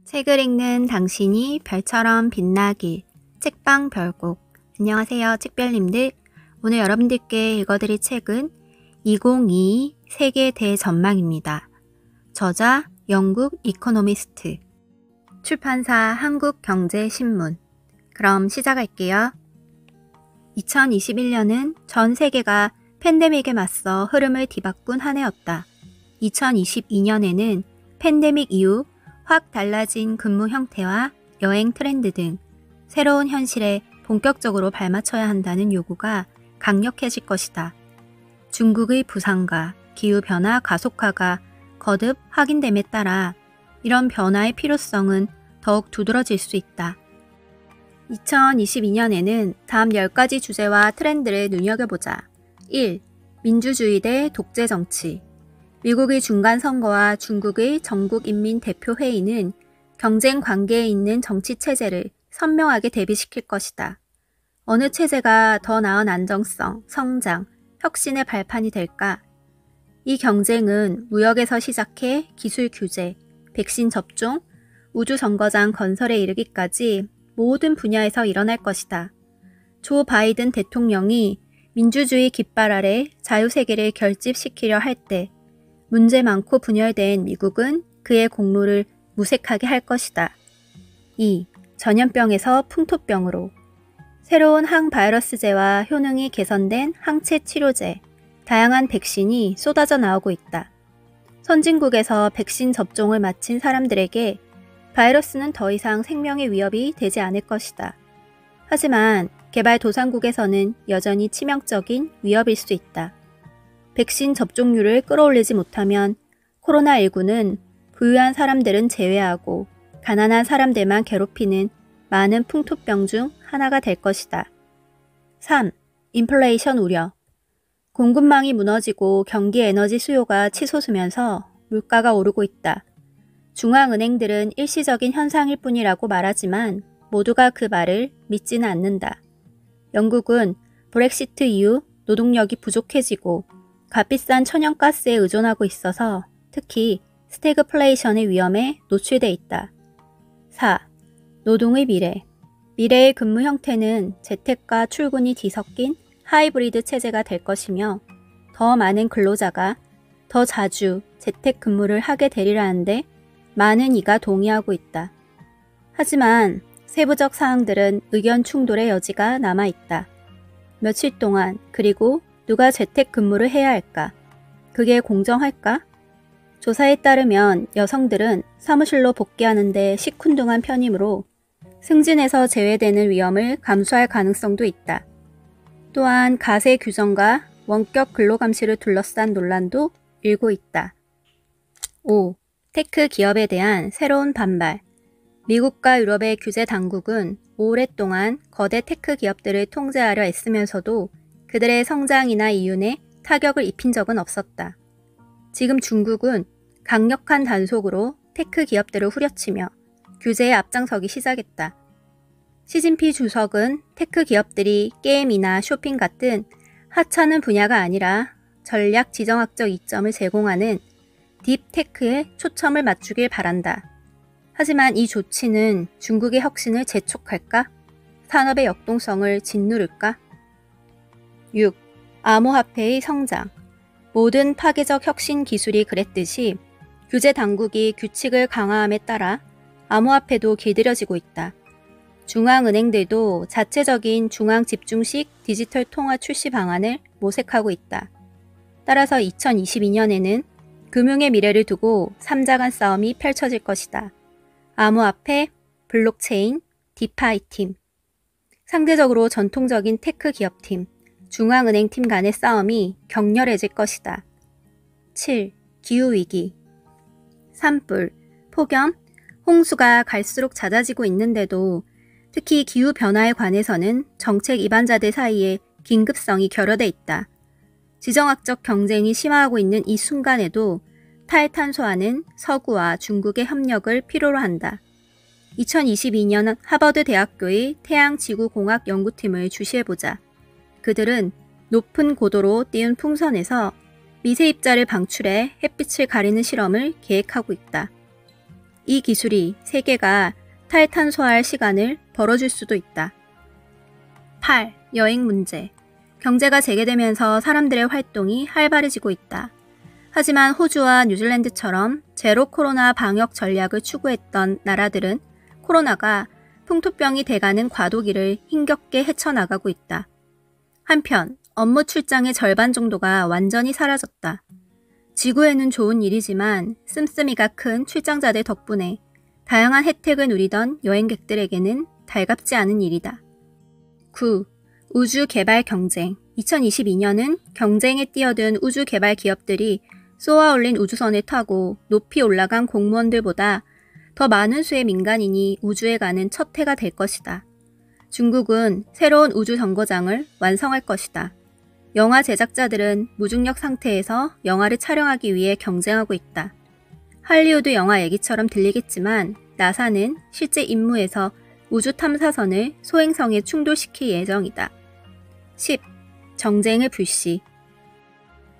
책을 읽는 당신이 별처럼 빛나길. 책방 별곡. 안녕하세요, 책별님들. 오늘 여러분들께 읽어드릴 책은 2022 세계 대전망입니다. 저자 영국 이코노미스트. 출판사 한국경제신문. 그럼 시작할게요. 2021년은 전 세계가 팬데믹에 맞서 흐름을 뒤바꾼 한 해였다. 2022년에는 팬데믹 이후 확 달라진 근무 형태와 여행 트렌드 등 새로운 현실에 본격적으로 발맞춰야 한다는 요구가 강력해질 것이다. 중국의 부상과 기후변화 가속화가 거듭 확인됨에 따라 이런 변화의 필요성은 더욱 두드러질 수 있다. 2022년에는 다음 10가지 주제와 트렌드를 눈여겨보자. 1. 민주주의 대 독재 정치. 미국의 중간선거와 중국의 전국인민대표회의는 경쟁 관계에 있는 정치체제를 선명하게 대비시킬 것이다. 어느 체제가 더 나은 안정성, 성장, 혁신의 발판이 될까? 이 경쟁은 무역에서 시작해 기술 규제, 백신 접종, 우주정거장 건설에 이르기까지 모든 분야에서 일어날 것이다. 조 바이든 대통령이 민주주의 깃발 아래 자유세계를 결집시키려 할 때 문제 많고 분열된 미국은 그의 공로를 무색하게 할 것이다. 2. 전염병에서 풍토병으로. 새로운 항바이러스제와 효능이 개선된 항체 치료제, 다양한 백신이 쏟아져 나오고 있다. 선진국에서 백신 접종을 마친 사람들에게 바이러스는 더 이상 생명의 위협이 되지 않을 것이다. 하지만 개발도상국에서는 여전히 치명적인 위협일 수 있다. 백신 접종률을 끌어올리지 못하면 코로나19는 부유한 사람들은 제외하고 가난한 사람들만 괴롭히는 많은 풍토병 중 하나가 될 것이다. 3. 인플레이션 우려. 공급망이 무너지고 경기 에너지 수요가 치솟으면서 물가가 오르고 있다. 중앙은행들은 일시적인 현상일 뿐이라고 말하지만 모두가 그 말을 믿지는 않는다. 영국은 브렉시트 이후 노동력이 부족해지고 값비싼 천연가스에 의존하고 있어서 특히 스태그플레이션의 위험에 노출돼 있다. 4. 노동의 미래. 미래의 근무 형태는 재택과 출근이 뒤섞인 하이브리드 체제가 될 것이며 더 많은 근로자가 더 자주 재택 근무를 하게 되리라는데 많은 이가 동의하고 있다. 하지만 세부적 사항들은 의견 충돌의 여지가 남아있다. 며칠 동안 그리고 누가 재택근무를 해야 할까? 그게 공정할까? 조사에 따르면 여성들은 사무실로 복귀하는데 시큰둥한 편이므로 승진에서 제외되는 위험을 감수할 가능성도 있다. 또한 가세 규정과 원격 근로감시를 둘러싼 논란도 일고 있다. 5. 테크 기업에 대한 새로운 반발. 미국과 유럽의 규제 당국은 오랫동안 거대 테크 기업들을 통제하려 애쓰면서도 그들의 성장이나 이윤에 타격을 입힌 적은 없었다. 지금 중국은 강력한 단속으로 테크 기업들을 후려치며 규제에 앞장서기 시작했다. 시진핑 주석은 테크 기업들이 게임이나 쇼핑 같은 하찮은 분야가 아니라 전략 지정학적 이점을 제공하는 딥테크에 초점을 맞추길 바란다. 하지만 이 조치는 중국의 혁신을 재촉할까? 산업의 역동성을 짓누를까? 6. 암호화폐의 성장. 모든 파괴적 혁신 기술이 그랬듯이 규제 당국이 규칙을 강화함에 따라 암호화폐도 길들여지고 있다. 중앙은행들도 자체적인 중앙집중식 디지털 통화 출시 방안을 모색하고 있다. 따라서 2022년에는 금융의 미래를 두고 3자 간 싸움이 펼쳐질 것이다. 암호화폐, 블록체인, 디파이 팀. 상대적으로 전통적인 테크 기업팀, 중앙은행 팀 간의 싸움이 격렬해질 것이다. 7. 기후위기. 산불, 폭염, 홍수가 갈수록 잦아지고 있는데도 특히 기후변화에 관해서는 정책 입안자들 사이에 긴급성이 결여돼 있다. 지정학적 경쟁이 심화하고 있는 이 순간에도 탈탄소화는 서구와 중국의 협력을 필요로 한다. 2022년 하버드 대학교의 태양지구공학 연구팀을 주시해보자. 그들은 높은 고도로 띄운 풍선에서 미세 입자를 방출해 햇빛을 가리는 실험을 계획하고 있다. 이 기술이 세계가 탈탄소화할 시간을 벌어줄 수도 있다. 8. 여행 문제. 경제가 재개되면서 사람들의 활동이 활발해지고 있다. 하지만 호주와 뉴질랜드처럼 제로 코로나 방역 전략을 추구했던 나라들은 코로나가 풍토병이 돼가는 과도기를 힘겹게 헤쳐나가고 있다. 한편 업무 출장의 절반 정도가 완전히 사라졌다. 지구에는 좋은 일이지만 씀씀이가 큰 출장자들 덕분에 다양한 혜택을 누리던 여행객들에게는 달갑지 않은 일이다. 9. 우주 개발 경쟁. 2022년은 경쟁에 뛰어든 우주 개발 기업들이 쏘아올린 우주선을 타고 높이 올라간 공무원들보다 더 많은 수의 민간인이 우주에 가는 첫 해가 될 것이다. 중국은 새로운 우주 정거장을 완성할 것이다. 영화 제작자들은 무중력 상태에서 영화를 촬영하기 위해 경쟁하고 있다. 할리우드 영화 얘기처럼 들리겠지만 나사는 실제 임무에서 우주 탐사선을 소행성에 충돌시킬 예정이다. 10. 정쟁을 불씨.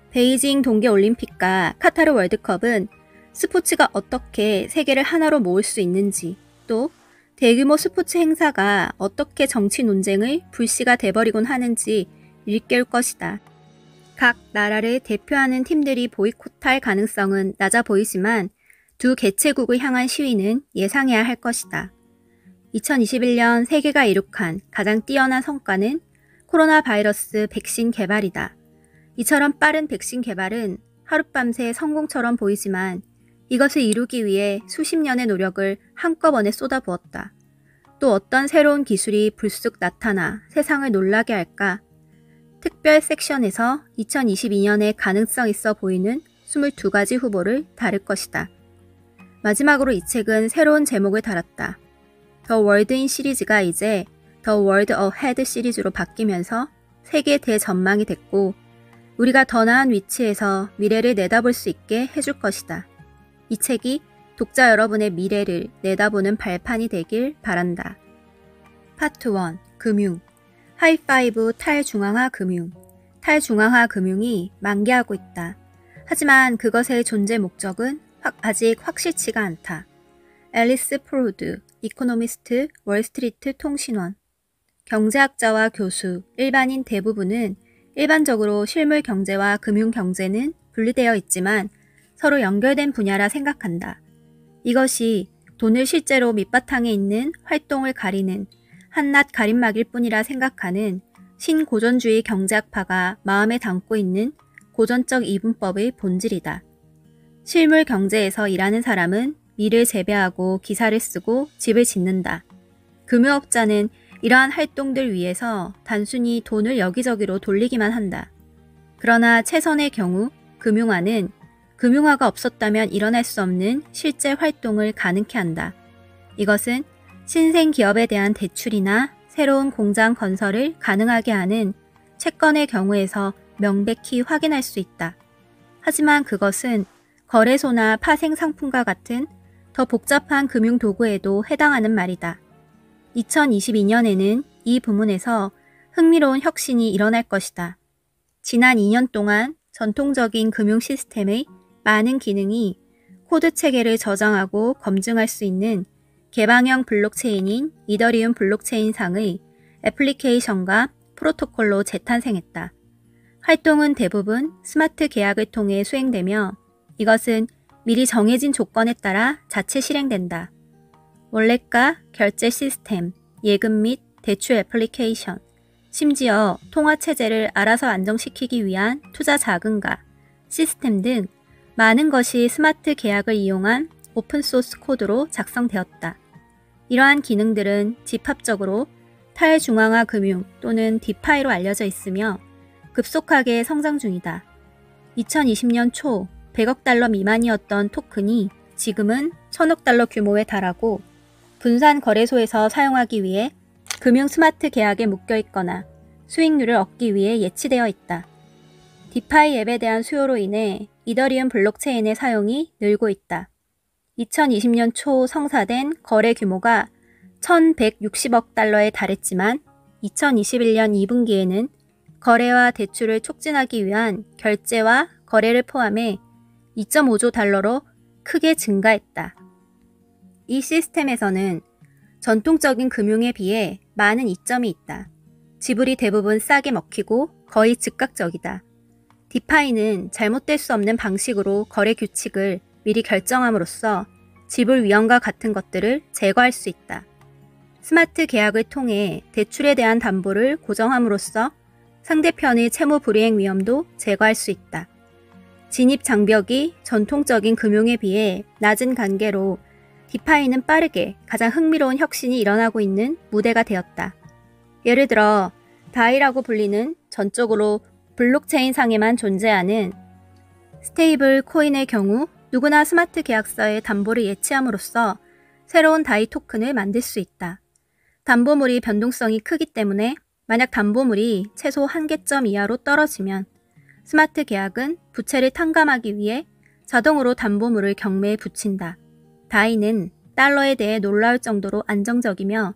베이징 동계올림픽과 카타르 월드컵은 스포츠가 어떻게 세계를 하나로 모을 수 있는지, 또 대규모 스포츠 행사가 어떻게 정치 논쟁의 불씨가 돼버리곤 하는지 일깨울 것이다. 각 나라를 대표하는 팀들이 보이콧할 가능성은 낮아 보이지만 두 개최국을 향한 시위는 예상해야 할 것이다. 2021년 세계가 이룩한 가장 뛰어난 성과는 코로나 바이러스 백신 개발이다. 이처럼 빠른 백신 개발은 하룻밤새 성공처럼 보이지만 이것을 이루기 위해 수십 년의 노력을 한꺼번에 쏟아부었다. 또 어떤 새로운 기술이 불쑥 나타나 세상을 놀라게 할까? 특별 섹션에서 2022년에 가능성 있어 보이는 22가지 후보를 다룰 것이다. 마지막으로 이 책은 새로운 제목을 달았다. 더 월드인 시리즈가 이제 더 월드 어헤드 시리즈로 바뀌면서 세계 대전망이 됐고 우리가 더 나은 위치에서 미래를 내다볼 수 있게 해줄 것이다. 이 책이 독자 여러분의 미래를 내다보는 발판이 되길 바란다. 파트 1. 금융. 하이파이브 탈중앙화 금융. 탈중앙화 금융이 만개하고 있다. 하지만 그것의 존재 목적은 아직 확실치가 않다. 앨리스 프로드, 이코노미스트, 월스트리트 통신원. 경제학자와 교수, 일반인 대부분은 일반적으로 실물 경제와 금융 경제는 분리되어 있지만 서로 연결된 분야라 생각한다. 이것이 돈을 실제로 밑바탕에 있는 활동을 가리는 한낱 가림막일 뿐이라 생각하는 신고전주의 경제학파가 마음에 담고 있는 고전적 이분법의 본질이다. 실물 경제에서 일하는 사람은 밀을 재배하고 기사를 쓰고 집을 짓는다. 금융업자는 이러한 활동들 위해서 단순히 돈을 여기저기로 돌리기만 한다. 그러나 최선의 경우 금융화는 금융화가 없었다면 일어날 수 없는 실제 활동을 가능케 한다. 이것은 신생 기업에 대한 대출이나 새로운 공장 건설을 가능하게 하는 채권의 경우에서 명백히 확인할 수 있다. 하지만 그것은 거래소나 파생상품과 같은 더 복잡한 금융도구에도 해당하는 말이다. 2022년에는 이 부문에서 흥미로운 혁신이 일어날 것이다. 지난 2년 동안 전통적인 금융 시스템의 많은 기능이 코드 체계를 저장하고 검증할 수 있는 개방형 블록체인인 이더리움 블록체인상의 애플리케이션과 프로토콜로 재탄생했다. 활동은 대부분 스마트 계약을 통해 수행되며 이것은 미리 정해진 조건에 따라 자체 실행된다. 원래가 결제 시스템, 예금 및 대출 애플리케이션, 심지어 통화체제를 알아서 안정시키기 위한 투자 자금과 시스템 등 많은 것이 스마트 계약을 이용한 오픈소스 코드로 작성되었다. 이러한 기능들은 집합적으로 탈중앙화 금융 또는 디파이로 알려져 있으며 급속하게 성장 중이다. 2020년 초 100억 달러 미만이었던 토큰이 지금은 1000억 달러 규모에 달하고 분산 거래소에서 사용하기 위해 금융 스마트 계약에 묶여 있거나 수익률을 얻기 위해 예치되어 있다. 디파이 앱에 대한 수요로 인해 이더리움 블록체인의 사용이 늘고 있다. 2020년 초 성사된 거래 규모가 1160억 달러에 달했지만 2021년 2분기에는 거래와 대출을 촉진하기 위한 결제와 거래를 포함해 2.5조 달러로 크게 증가했다. 이 시스템에서는 전통적인 금융에 비해 많은 이점이 있다. 지불이 대부분 싸게 먹히고 거의 즉각적이다. 디파이는 잘못될 수 없는 방식으로 거래 규칙을 미리 결정함으로써 지불 위험과 같은 것들을 제거할 수 있다. 스마트 계약을 통해 대출에 대한 담보를 고정함으로써 상대편의 채무 불이행 위험도 제거할 수 있다. 진입 장벽이 전통적인 금융에 비해 낮은 관계로 디파이는 빠르게 가장 흥미로운 혁신이 일어나고 있는 무대가 되었다. 예를 들어 다이라고 불리는 전적으로 블록체인 상에만 존재하는 스테이블 코인의 경우 누구나 스마트 계약서의 담보를 예치함으로써 새로운 다이 토큰을 만들 수 있다. 담보물이 변동성이 크기 때문에 만약 담보물이 최소 한계점 이하로 떨어지면 스마트 계약은 부채를 탕감하기 위해 자동으로 담보물을 경매에 붙인다. 다이는 달러에 대해 놀라울 정도로 안정적이며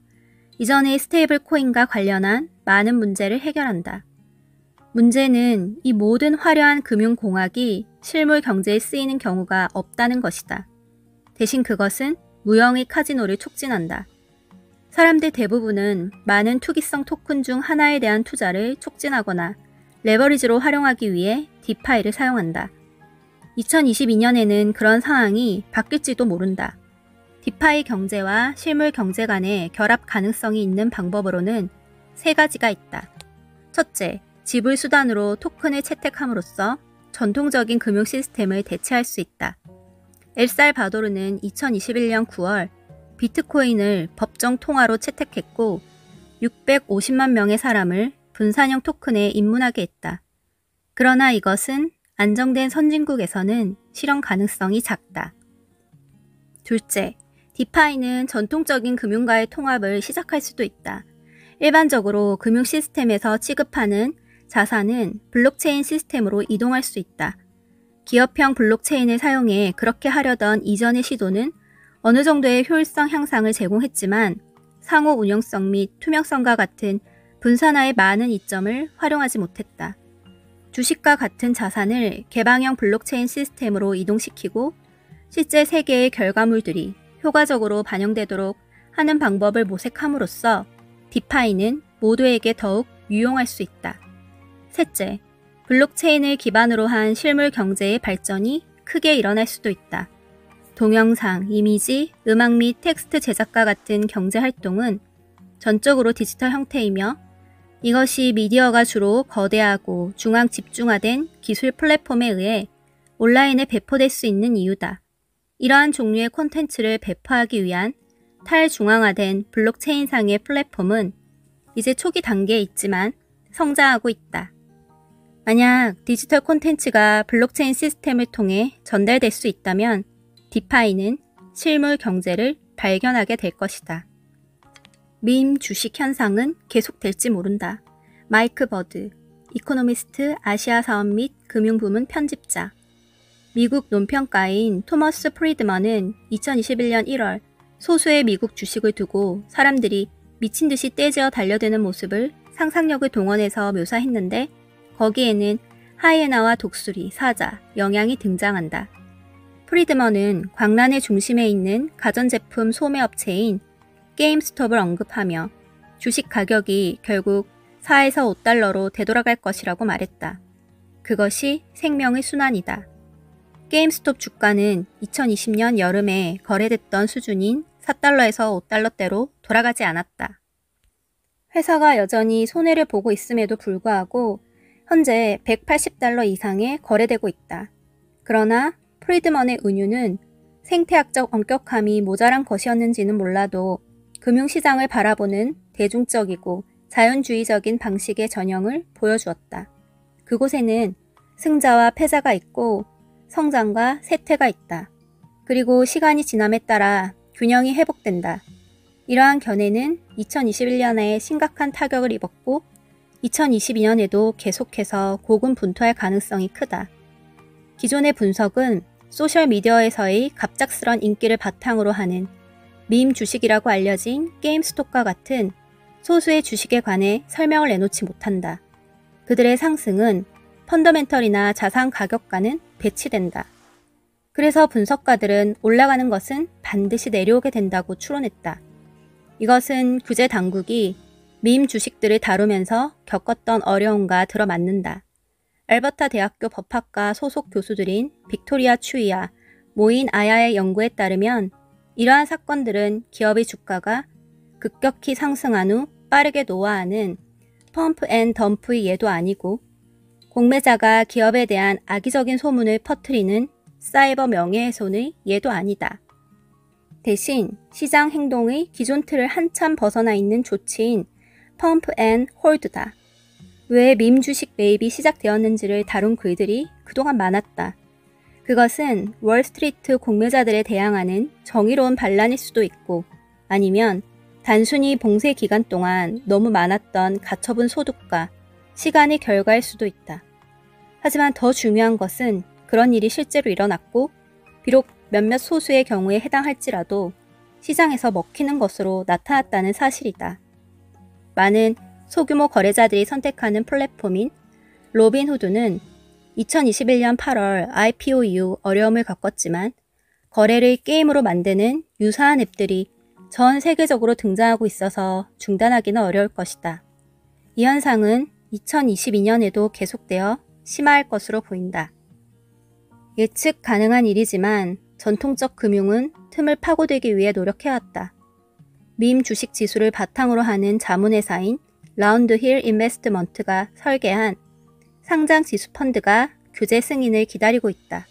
이전의 스테이블 코인과 관련한 많은 문제를 해결한다. 문제는 이 모든 화려한 금융공학이 실물 경제에 쓰이는 경우가 없다는 것이다. 대신 그것은 무형의 카지노를 촉진한다. 사람들 대부분은 많은 투기성 토큰 중 하나에 대한 투자를 촉진하거나 레버리지로 활용하기 위해 디파이를 사용한다. 2022년에는 그런 상황이 바뀔지도 모른다. 디파이 경제와 실물 경제 간의 결합 가능성이 있는 방법으로는 세 가지가 있다. 첫째, 지불 수단으로 토큰을 채택함으로써 전통적인 금융 시스템을 대체할 수 있다. 엘살바도르는 2021년 9월 비트코인을 법정 통화로 채택했고 650만 명의 사람을 분산형 토큰에 입문하게 했다. 그러나 이것은 안정된 선진국에서는 실현 가능성이 작다. 둘째, 디파이는 전통적인 금융과의 통합을 시작할 수도 있다. 일반적으로 금융 시스템에서 취급하는 자산은 블록체인 시스템으로 이동할 수 있다. 기업형 블록체인을 사용해 그렇게 하려던 이전의 시도는 어느 정도의 효율성 향상을 제공했지만 상호 운영성 및 투명성과 같은 분산화의 많은 이점을 활용하지 못했다. 주식과 같은 자산을 개방형 블록체인 시스템으로 이동시키고 실제 세계의 결과물들이 효과적으로 반영되도록 하는 방법을 모색함으로써 디파이는 모두에게 더욱 유용할 수 있다. 셋째, 블록체인을 기반으로 한 실물 경제의 발전이 크게 일어날 수도 있다. 동영상, 이미지, 음악 및 텍스트 제작과 같은 경제 활동은 전적으로 디지털 형태이며 이것이 미디어가 주로 거대하고 중앙 집중화된 기술 플랫폼에 의해 온라인에 배포될 수 있는 이유다. 이러한 종류의 콘텐츠를 배포하기 위한 탈중앙화된 블록체인상의 플랫폼은 이제 초기 단계에 있지만 성장하고 있다. 만약 디지털 콘텐츠가 블록체인 시스템을 통해 전달될 수 있다면 디파이는 실물 경제를 발견하게 될 것이다. 밈 주식 현상은 계속될지 모른다. 마이크 버드, 이코노미스트 아시아 사업 및 금융부문 편집자. 미국 논평가인 토머스 프리드먼은 2021년 1월 소수의 미국 주식을 두고 사람들이 미친 듯이 떼지어 달려드는 모습을 상상력을 동원해서 묘사했는데 거기에는 하이에나와 독수리, 사자, 영양이 등장한다. 프리드먼은 광란의 중심에 있는 가전제품 소매업체인 게임스톱을 언급하며 주식 가격이 결국 4에서 5달러로 되돌아갈 것이라고 말했다. 그것이 생명의 순환이다. 게임스톱 주가는 2020년 여름에 거래됐던 수준인 4달러에서 5달러대로 돌아가지 않았다. 회사가 여전히 손해를 보고 있음에도 불구하고 현재 180달러 이상에 거래되고 있다. 그러나 프리드먼의 은유는 생태학적 엄격함이 모자란 것이었는지는 몰라도 금융시장을 바라보는 대중적이고 자연주의적인 방식의 전형을 보여주었다. 그곳에는 승자와 패자가 있고 성장과 쇠퇴가 있다. 그리고 시간이 지남에 따라 균형이 회복된다. 이러한 견해는 2021년에 심각한 타격을 입었고 2022년에도 계속해서 고군분투할 가능성이 크다. 기존의 분석은 소셜미디어에서의 갑작스런 인기를 바탕으로 하는 밈 주식이라고 알려진 게임스톱과 같은 소수의 주식에 관해 설명을 내놓지 못한다. 그들의 상승은 펀더멘털이나 자산 가격과는 배치된다. 그래서 분석가들은 올라가는 것은 반드시 내려오게 된다고 추론했다. 이것은 규제 당국이 밈 주식들을 다루면서 겪었던 어려움과 들어맞는다. 알버타 대학교 법학과 소속 교수들인 빅토리아 추이와 모인 아야의 연구에 따르면 이러한 사건들은 기업의 주가가 급격히 상승한 후 빠르게 노화하는 펌프 앤 덤프의 예도 아니고 공매자가 기업에 대한 악의적인 소문을 퍼뜨리는 사이버 명예훼손의 예도 아니다. 대신 시장 행동의 기존 틀을 한참 벗어나 있는 조치인 펌프 앤 홀드다. 왜 밈 주식 매입이 시작되었는지를 다룬 글들이 그동안 많았다. 그것은 월스트리트 공매자들에 대항하는 정의로운 반란일 수도 있고 아니면 단순히 봉쇄 기간 동안 너무 많았던 가처분 소득과 시간의 결과일 수도 있다. 하지만 더 중요한 것은 그런 일이 실제로 일어났고 비록 몇몇 소수의 경우에 해당할지라도 시장에서 먹히는 것으로 나타났다는 사실이다. 많은 소규모 거래자들이 선택하는 플랫폼인 로빈후드는 2021년 8월 IPO 이후 어려움을 겪었지만 거래를 게임으로 만드는 유사한 앱들이 전 세계적으로 등장하고 있어서 중단하기는 어려울 것이다. 이 현상은 2022년에도 계속되어 심화할 것으로 보인다. 예측 가능한 일이지만 전통적 금융은 틈을 파고들기 위해 노력해왔다. 밈 주식 지수를 바탕으로 하는 자문회사인 라운드힐 인베스트먼트가 설계한 상장 지수 펀드가 규제 승인을 기다리고 있다.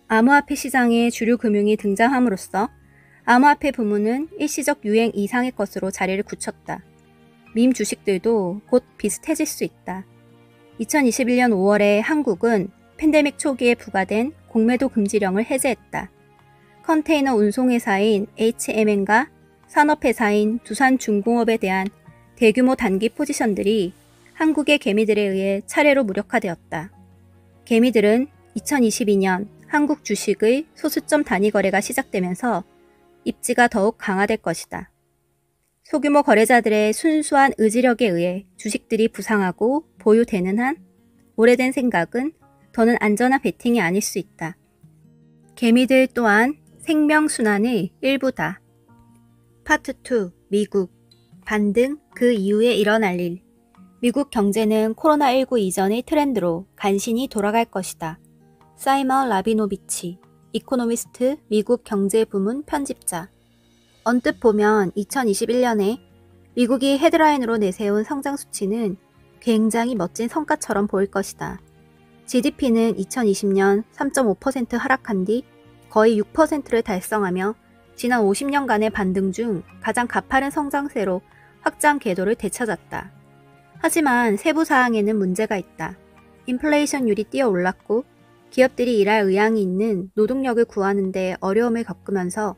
암호화폐 시장에 주류 금융이 등장함으로써 암호화폐 부문은 일시적 유행 이상의 것으로 자리를 굳혔다. 밈 주식들도 곧 비슷해질 수 있다. 2021년 5월에 한국은 팬데믹 초기에 부과된 공매도 금지령을 해제했다. 컨테이너 운송회사인 HMN과 산업회사인 두산중공업에 대한 대규모 단기 포지션들이 한국의 개미들에 의해 차례로 무력화되었다. 개미들은 2022년 한국 주식의 소수점 단위 거래가 시작되면서 입지가 더욱 강화될 것이다. 소규모 거래자들의 순수한 의지력에 의해 주식들이 부상하고 보유되는 한 오래된 생각은 더는 안전한 베팅이 아닐 수 있다. 개미들 또한 생명순환의 일부다. 파트 2. 미국. 반등 그 이후에 일어날 일. 미국 경제는 코로나19 이전의 트렌드로 간신히 돌아갈 것이다. 사이먼 라비노비치, 이코노미스트 미국 경제부문 편집자. 언뜻 보면 2021년에 미국이 헤드라인으로 내세운 성장 수치는 굉장히 멋진 성과처럼 보일 것이다. GDP는 2020년 3.5% 하락한 뒤 거의 6%를 달성하며 지난 50년간의 반등 중 가장 가파른 성장세로 확장 궤도를 되찾았다. 하지만 세부 사항에는 문제가 있다. 인플레이션율이 뛰어올랐고 기업들이 일할 의향이 있는 노동력을 구하는 데 어려움을 겪으면서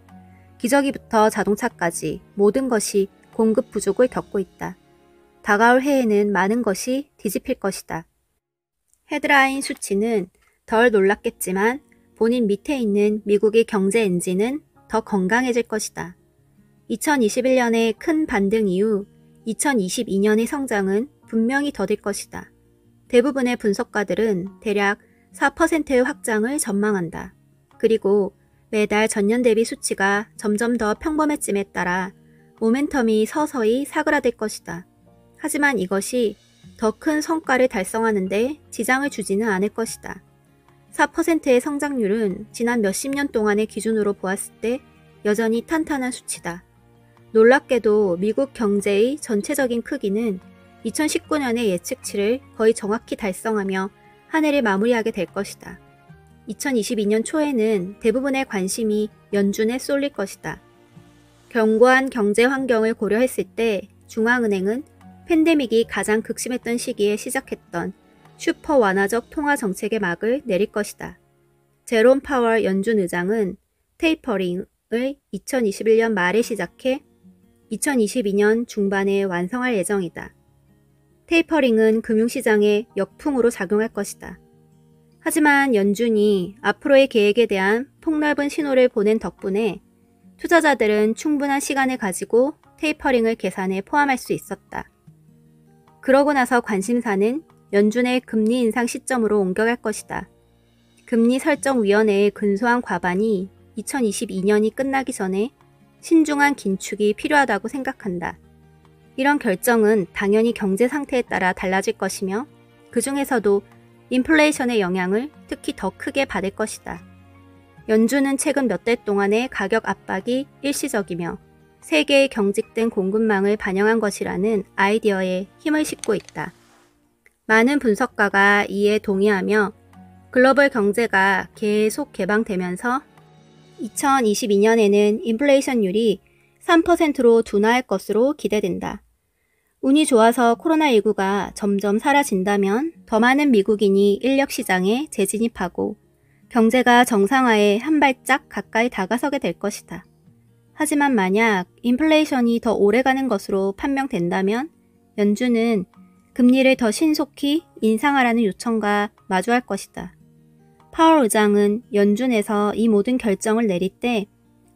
기저귀부터 자동차까지 모든 것이 공급 부족을 겪고 있다. 다가올 해에는 많은 것이 뒤집힐 것이다. 헤드라인 수치는 덜 놀랍겠지만 본인 밑에 있는 미국의 경제 엔진은 더 건강해질 것이다. 2021년의 큰 반등 이후 2022년의 성장은 분명히 더딜 것이다. 대부분의 분석가들은 대략 4%의 확장을 전망한다. 그리고 매달 전년 대비 수치가 점점 더 평범해짐에 따라 모멘텀이 서서히 사그라들 것이다. 하지만 이것이 더 큰 성과를 달성하는 데 지장을 주지는 않을 것이다. 4%의 성장률은 지난 몇십 년 동안의 기준으로 보았을 때 여전히 탄탄한 수치다. 놀랍게도 미국 경제의 전체적인 크기는 2019년의 예측치를 거의 정확히 달성하며 한 해를 마무리하게 될 것이다. 2022년 초에는 대부분의 관심이 연준에 쏠릴 것이다. 견고한 경제 환경을 고려했을 때 중앙은행은 팬데믹이 가장 극심했던 시기에 시작했던 슈퍼 완화적 통화 정책의 막을 내릴 것이다. 제롬 파월 연준 의장은 테이퍼링을 2021년 말에 시작해 2022년 중반에 완성할 예정이다. 테이퍼링은 금융시장에 역풍으로 작용할 것이다. 하지만 연준이 앞으로의 계획에 대한 폭넓은 신호를 보낸 덕분에 투자자들은 충분한 시간을 가지고 테이퍼링을 계산에 포함할 수 있었다. 그러고 나서 관심사는 연준의 금리 인상 시점으로 옮겨갈 것이다. 금리설정위원회의 근소한 과반이 2022년이 끝나기 전에 신중한 긴축이 필요하다고 생각한다. 이런 결정은 당연히 경제 상태에 따라 달라질 것이며 그 중에서도 인플레이션의 영향을 특히 더 크게 받을 것이다. 연준은 최근 몇 달 동안의 가격 압박이 일시적이며 세계의 경직된 공급망을 반영한 것이라는 아이디어에 힘을 싣고 있다. 많은 분석가가 이에 동의하며 글로벌 경제가 계속 개방되면서 2022년에는 인플레이션율이 3%로 둔화할 것으로 기대된다. 운이 좋아서 코로나19가 점점 사라진다면 더 많은 미국인이 인력시장에 재진입하고 경제가 정상화에 한 발짝 가까이 다가서게 될 것이다. 하지만 만약 인플레이션이 더 오래가는 것으로 판명된다면 연준은 금리를 더 신속히 인상하라는 요청과 마주할 것이다. 파월 의장은 연준에서 이 모든 결정을 내릴 때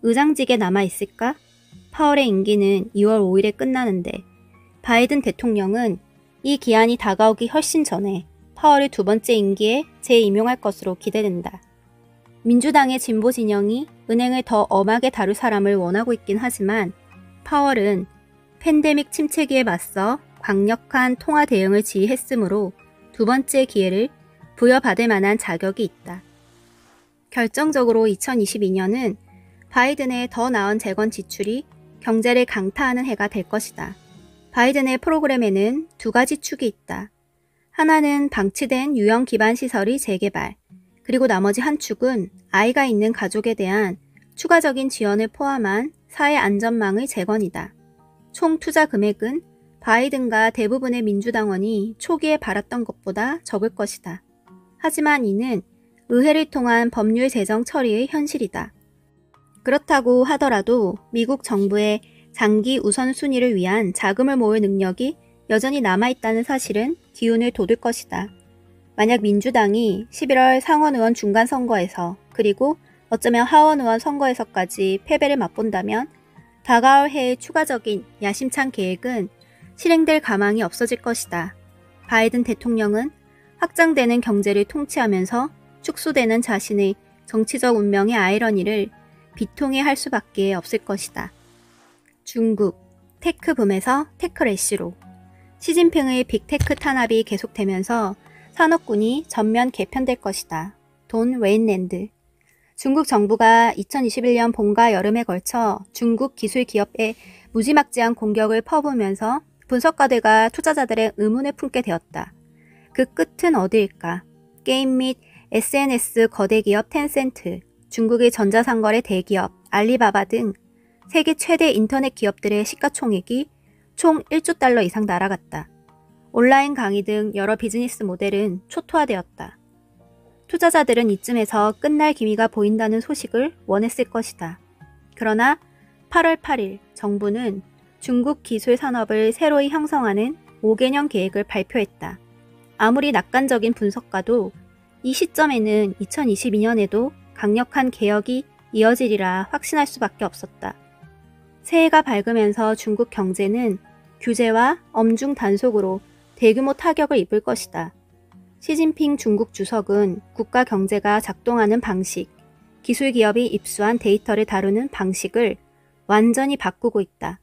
의장직에 남아있을까? 파월의 임기는 2월 5일에 끝나는데 바이든 대통령은 이 기한이 다가오기 훨씬 전에 파월을 두 번째 임기에 재임용할 것으로 기대된다. 민주당의 진보 진영이 은행을 더 엄하게 다룰 사람을 원하고 있긴 하지만 파월은 팬데믹 침체기에 맞서 강력한 통화 대응을 지휘했으므로 두 번째 기회를 부여받을 만한 자격이 있다. 결정적으로 2022년은 바이든의 더 나은 재건 지출이 경제를 강타하는 해가 될 것이다. 바이든의 프로그램에는 두 가지 축이 있다. 하나는 방치된 유형 기반 시설의 재개발, 그리고 나머지 한 축은 아이가 있는 가족에 대한 추가적인 지원을 포함한 사회 안전망의 재건이다. 총 투자 금액은 바이든과 대부분의 민주당원이 초기에 바랐던 것보다 적을 것이다. 하지만 이는 의회를 통한 법률 제정 처리의 현실이다. 그렇다고 하더라도 미국 정부의 장기 우선순위를 위한 자금을 모을 능력이 여전히 남아있다는 사실은 기운을 돋울 것이다. 만약 민주당이 11월 상원의원 중간선거에서 그리고 어쩌면 하원의원 선거에서까지 패배를 맛본다면 다가올 해의 추가적인 야심찬 계획은 실행될 가망이 없어질 것이다. 바이든 대통령은 확장되는 경제를 통치하면서 축소되는 자신의 정치적 운명의 아이러니를 비통해할 수밖에 없을 것이다. 중국, 테크붐에서 테크래쉬로 시진핑의 빅테크 탄압이 계속되면서 산업군이 전면 개편될 것이다. 돈 웨인랜드. 중국 정부가 2021년 봄과 여름에 걸쳐 중국 기술 기업에 무지막지한 공격을 퍼부으면서 분석가들과 투자자들의 의문을 품게 되었다. 그 끝은 어디일까? 게임 및 SNS 거대 기업 텐센트, 중국의 전자상거래 대기업 알리바바 등 세계 최대 인터넷 기업들의 시가총액이 총 1조 달러 이상 날아갔다. 온라인 강의 등 여러 비즈니스 모델은 초토화되었다. 투자자들은 이쯤에서 끝날 기미가 보인다는 소식을 원했을 것이다. 그러나 8월 8일 정부는 중국 기술 산업을 새로이 형성하는 5개년 계획을 발표했다. 아무리 낙관적인 분석가도 이 시점에는 2022년에도 강력한 개혁이 이어지리라 확신할 수밖에 없었다. 새해가 밝으면서 중국 경제는 규제와 엄중 단속으로 대규모 타격을 입을 것이다. 시진핑 중국 주석은 국가 경제가 작동하는 방식, 기술 기업이 입수한 데이터를 다루는 방식을 완전히 바꾸고 있다.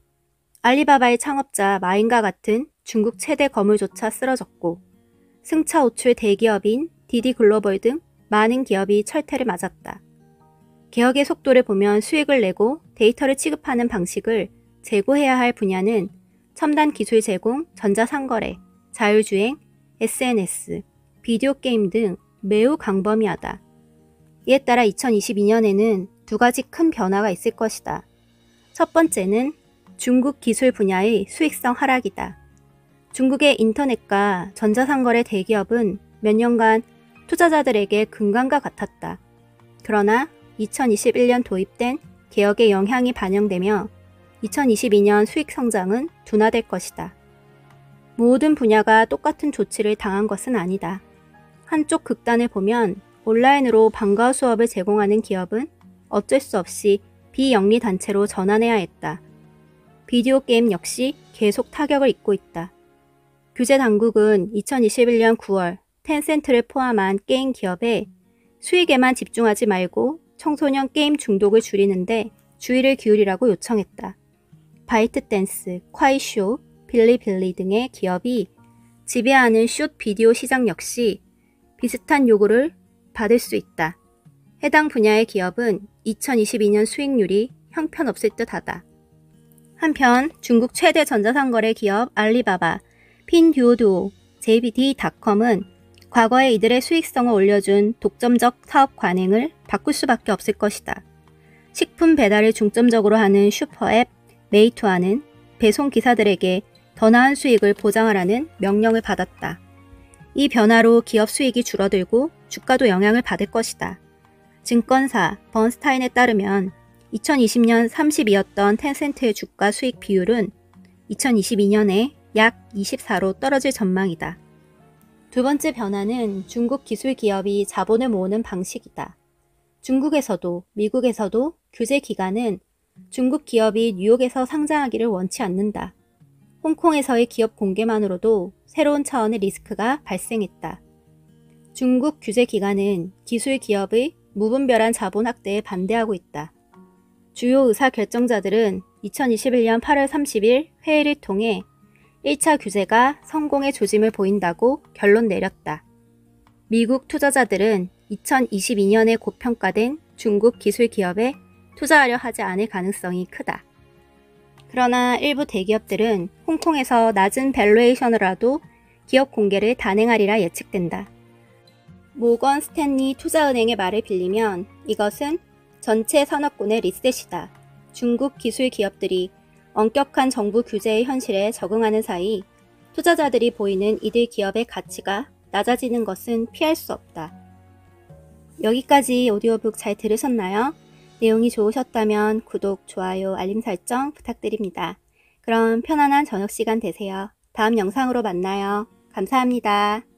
알리바바의 창업자 마인과 같은 중국 최대 거물조차 쓰러졌고 승차 호출 대기업인 디디글로벌 등 많은 기업이 철퇴를 맞았다. 개혁의 속도를 보면 수익을 내고 데이터를 취급하는 방식을 제고해야 할 분야는 첨단 기술 제공, 전자상거래, 자율주행, SNS, 비디오 게임 등 매우 광범위하다. 이에 따라 2022년에는 두 가지 큰 변화가 있을 것이다. 첫 번째는 중국 기술 분야의 수익성 하락이다. 중국의 인터넷과 전자상거래 대기업은 몇 년간 투자자들에게 금강과 같았다. 그러나 2021년 도입된 개혁의 영향이 반영되며 2022년 수익 성장은 둔화될 것이다. 모든 분야가 똑같은 조치를 당한 것은 아니다. 한쪽 극단을 보면 온라인으로 방과후 수업을 제공하는 기업은 어쩔 수 없이 비영리 단체로 전환해야 했다. 비디오 게임 역시 계속 타격을 입고 있다. 규제 당국은 2021년 9월 텐센트를 포함한 게임 기업에 수익에만 집중하지 말고 청소년 게임 중독을 줄이는데 주의를 기울이라고 요청했다. 바이트댄스, 콰이쇼, 빌리빌리 등의 기업이 지배하는 숏 비디오 시장 역시 비슷한 요구를 받을 수 있다. 해당 분야의 기업은 2022년 수익률이 형편없을 듯하다. 한편 중국 최대 전자상거래 기업 알리바바, 핀듀오두오, JD.com은 과거에 이들의 수익성을 올려준 독점적 사업 관행을 바꿀 수밖에 없을 것이다. 식품 배달을 중점적으로 하는 슈퍼앱 메이투아는 배송 기사들에게 더 나은 수익을 보장하라는 명령을 받았다. 이 변화로 기업 수익이 줄어들고 주가도 영향을 받을 것이다. 증권사 번스타인에 따르면 2020년 32였던 텐센트의 주가 수익 비율은 2022년에 약 24로 떨어질 전망이다. 두 번째 변화는 중국 기술 기업이 자본을 모으는 방식이다. 중국에서도 미국에서도 규제 기관은 중국 기업이 뉴욕에서 상장하기를 원치 않는다. 홍콩에서의 기업 공개만으로도 새로운 차원의 리스크가 발생했다. 중국 규제 기관은 기술 기업의 무분별한 자본 확대에 반대하고 있다. 주요 의사결정자들은 2021년 8월 30일 회의를 통해 1차 규제가 성공의 조짐을 보인다고 결론 내렸다. 미국 투자자들은 2022년에 고평가된 중국 기술 기업에 투자하려 하지 않을 가능성이 크다. 그러나 일부 대기업들은 홍콩에서 낮은 밸류에이션으로라도 기업 공개를 단행하리라 예측된다. 모건 스탠리 투자은행의 말을 빌리면 이것은 전체 산업군의 리셋이다. 중국 기술 기업들이 엄격한 정부 규제의 현실에 적응하는 사이 투자자들이 보이는 이들 기업의 가치가 낮아지는 것은 피할 수 없다. 여기까지 오디오북 잘 들으셨나요? 내용이 좋으셨다면 구독, 좋아요, 알림 설정 부탁드립니다. 그럼 편안한 저녁 시간 되세요. 다음 영상으로 만나요. 감사합니다.